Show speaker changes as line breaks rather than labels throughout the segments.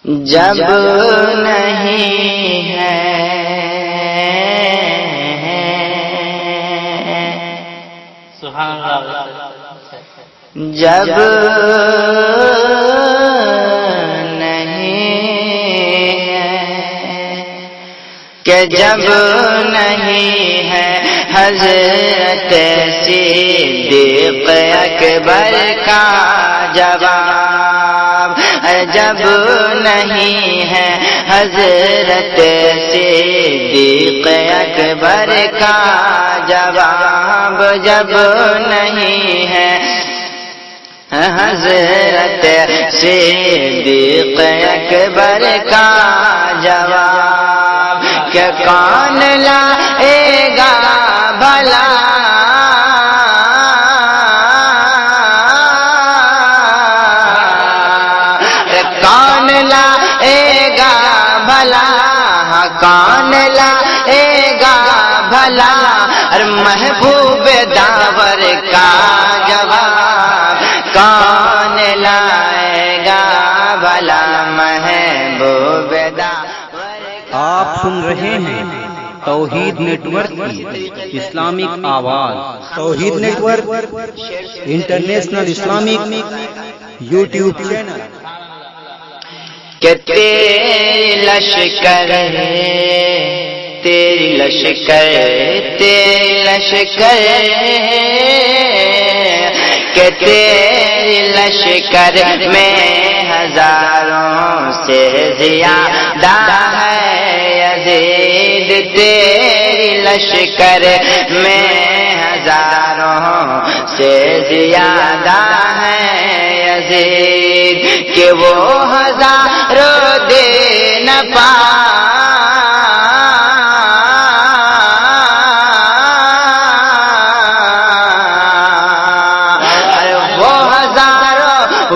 جب نہیں ہے
سبحان اللہ،
جب نہیں ہے کہ جب نہیں ہے حضرت صدیق اکبر کا جواب، جب نہیں ہے حضرت صدیق اکبر کا جواب، جب نہیں ہے حضرت صدیق اکبر کا جواب، کہ کون لائے گا بھلا کون لائے گا بھلا، کون لائے گا بھلا اور محبوب داور کا جواب، کون لائے گا بھلا محبوب داور۔
آپ سن رہے ہیں توحید نیٹ ورک کی اسلامک آواز۔ Tauheed network international Islamic YouTube channel.
کہ تیری لشکر تیری لشکر تیری لشکر، کہ تیری لشکر میں ہزاروں سے زیادہ ہے یزید، تیری لشکر میں ہزاروں سے زیادہ ہے یزید، کہ وہ ہزاروں دے نہ پائے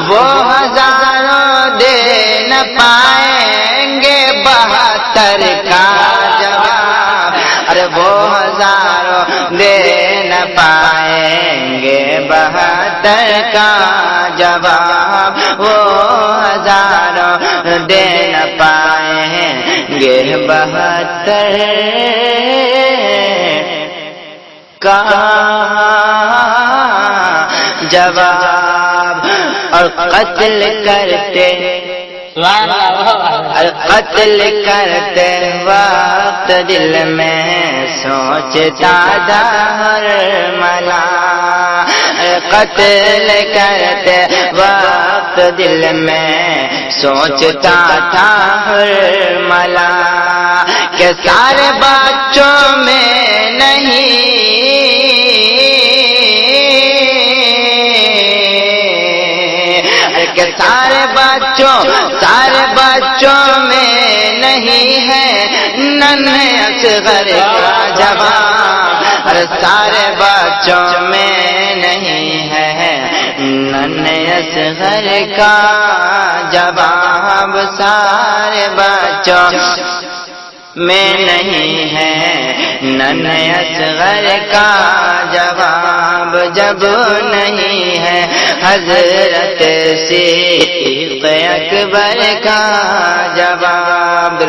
وہ ہزاروں دے نہ پائیں گے 72 کا جواب، ارے وہ ہزاروں دے نہ پائیں گے 72 کا جواب، وہ ہزاروں دے نہ پائیں گے 72 کا جواب، اور قتل کرتے قتل کرتے وقت دل میں سوچتا تھا ہر ملا، قتل کرتے وقت دل میں سوچتا تھا ہر ملا، کہ سارے بچوں میں نہیں کہ سارے بچوں میں نہیں ہے ننھے اصغر کا جواب، اور سارے بچوں میں نہیں ہے ننھے اصغر کا جواب، سارے بچوں میں نہیں ہے ننھے اصغر کا جواب، جب نہیں ہے حضرت صدیق اکبر کا جواب۔